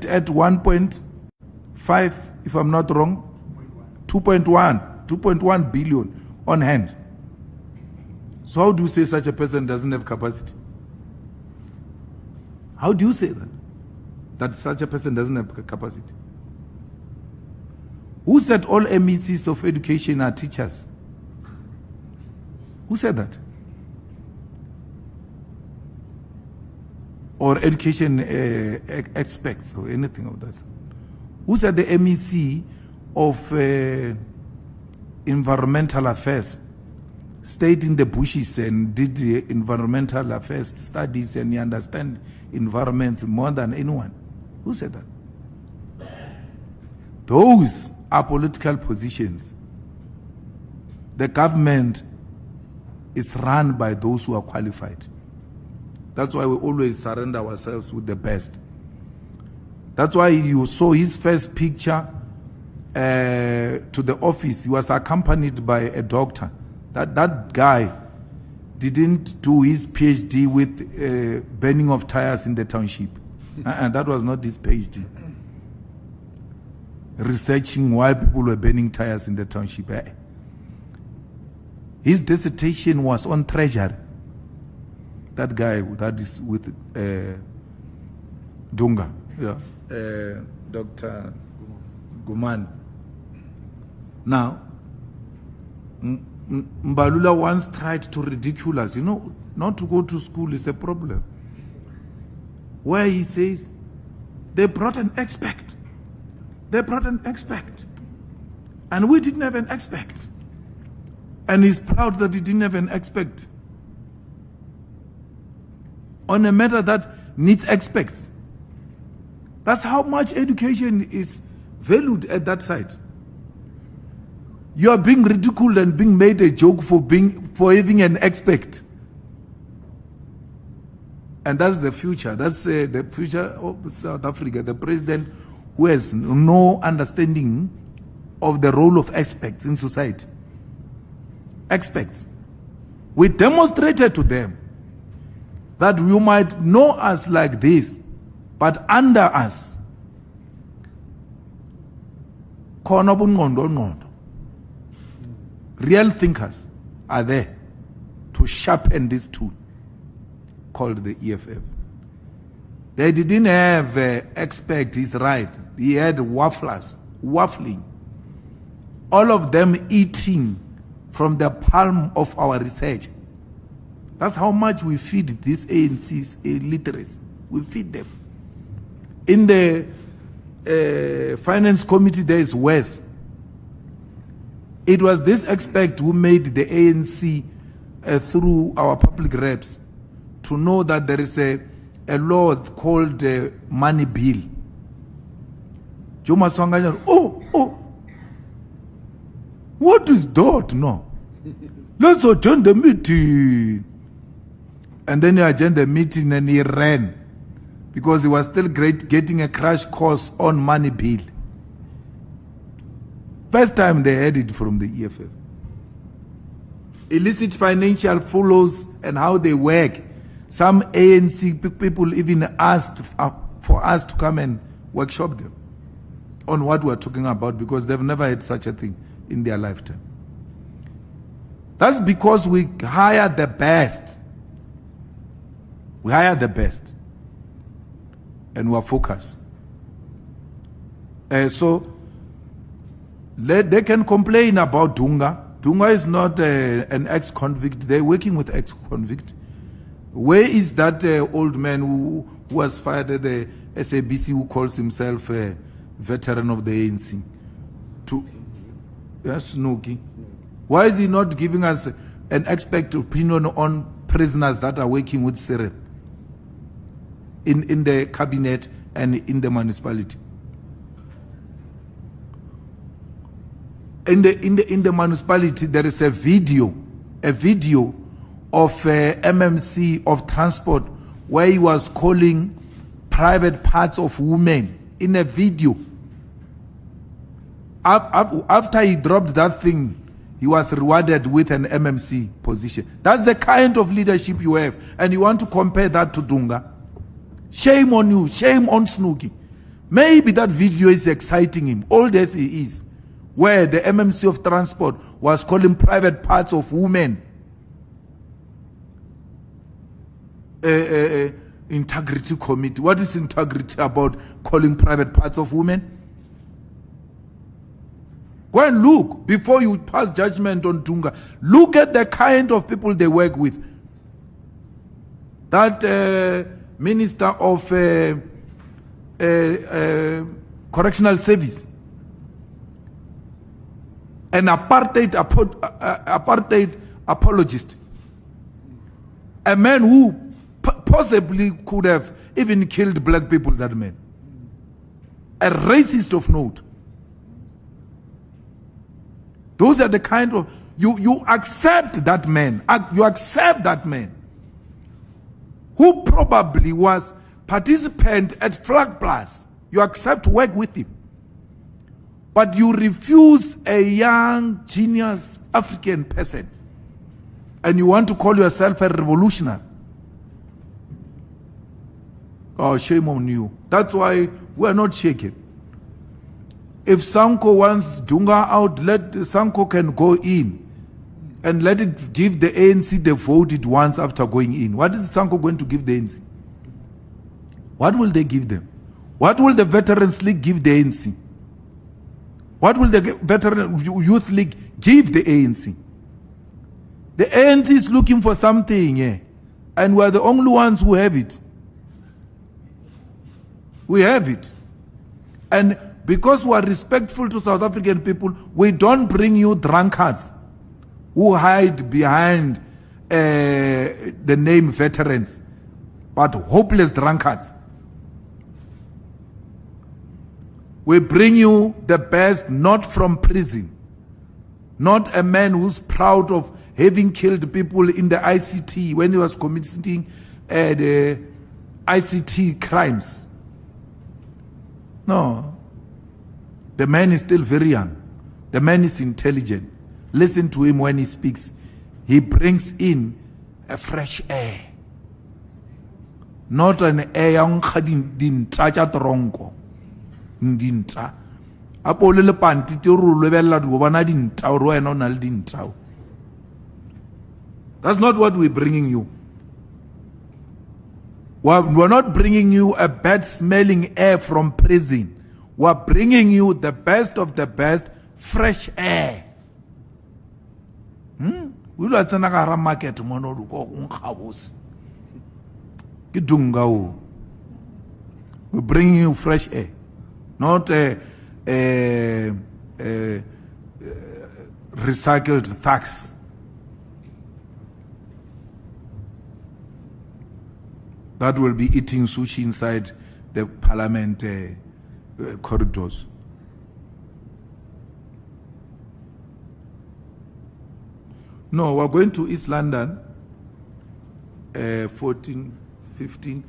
at 1.5, if I'm not wrong, 2.1 billion on hand. So how do you say such a person doesn't have capacity? How do you say that such a person doesn't have capacity? Who said all MECs of education are teachers? Who said that? Or education experts or anything of that? Who said the MEC of environmental affairs stayed in the bushes and did the environmental affairs studies and you understand environment more than anyone? Who said that? Those are political positions. The government is run by those who are qualified. That's why we always surrender ourselves with the best. That's why you saw his first picture to the office. He was accompanied by a doctor. That guy didn't do his PhD with burning of tires in the township. And that was not his PhD. Researching why people were burning tires in the township. His dissertation was on treasury. That guy that is with Dunga, Dr. Guman. Now, Mbalula once tried to ridicule us. Not to go to school is a problem. Where he says, they brought an expert. They brought an expert. And we didn't have an expert. And he's proud that he didn't have an expert on a matter that needs experts. That's how much education is valued at that side. You are being ridiculed and being made a joke for having an expert. And that's the future. That's the future of South Africa. The president who has no understanding of the role of experts in society. Experts. We demonstrated to them that you might know us like this, but under us, real thinkers are there to sharpen this tool called the EFF. They didn't have expert, he's right. He had wafflers, waffling. All of them eating from the palm of our research. That's how much we feed these ANC's illiteracy. We feed them. In the finance committee, there is West. It was this expert who made the ANC through our public reps to know that there is a law called money bill. Joma Swanganya, what is that? No. Let's attend the meeting. And then he attended the meeting and he ran because he was still getting a crash course on money bill. First time they heard it from the EFF. Illicit financial flows and how they work. Some ANC people even asked for us to come and workshop them on what we're talking about because they've never had such a thing in their lifetime. That's because we hire the best. We hire the best. And we're focused. So, they can complain about Dunga. Dunga is not an ex-convict. They're working with ex-convict. Where is that old man who was fired at the SABC who calls himself a veteran of the ANC? Snooky. Why is he not giving us an expert opinion on prisoners that are working with Cyril in the cabinet and in the municipality? In the municipality, there is a video of MMC of transport where he was calling private parts of women in a video. After he dropped that thing, he was rewarded with an MMC position. That's the kind of leadership you have. And you want to compare that to Dunga? Shame on you. Shame on Snooky. Maybe that video is exciting him, old as he is, where the MMC of Transport was calling private parts of women integrity committee. What is integrity about calling private parts of women? Go and look before you pass judgment on Dunga. Look at the kind of people they work with. That Minister of Correctional Service, an apartheid apologist, a man who possibly could have even killed black people, that man. A racist of note. Those are the kind of, you accept that man. You accept that man who probably was participant at Flag Plus. You accept to work with him. But you refuse a young, genius African person. And you want to call yourself a revolutionary. Oh, shame on you. That's why we are not shaking. If Sanko wants Dunga out, let Sanko can go in and let it give the ANC the vote it wants after going in. What is Sanko going to give the ANC? What will they give them? What will the Veterans League give the ANC? What will the Veteran Youth League give the ANC? The ANC is looking for something, yeah, and we are the only ones who have it. We have it. And because we are respectful to South African people, we don't bring you drunkards who hide behind the name veterans, but hopeless drunkards. We bring you the best, not from prison, not a man who's proud of having killed people in the ICT when he was committing the ICT crimes. No. The man is still very young. The man is intelligent. Listen to him when he speaks. He brings in a fresh air. Not an air yang dinta cha tronko. Dinta. Apo le panti te ru le bella go bana dinta o wena ona le dinta. That's not what we're bringing you. We're not bringing you a bad smelling air from prison. We're bringing you the best of the best, fresh air. We don't have a market we're bringing you fresh air, not recycled tax. That will be eating sushi inside the parliament corridors. No, we're going to East London, 14, 15.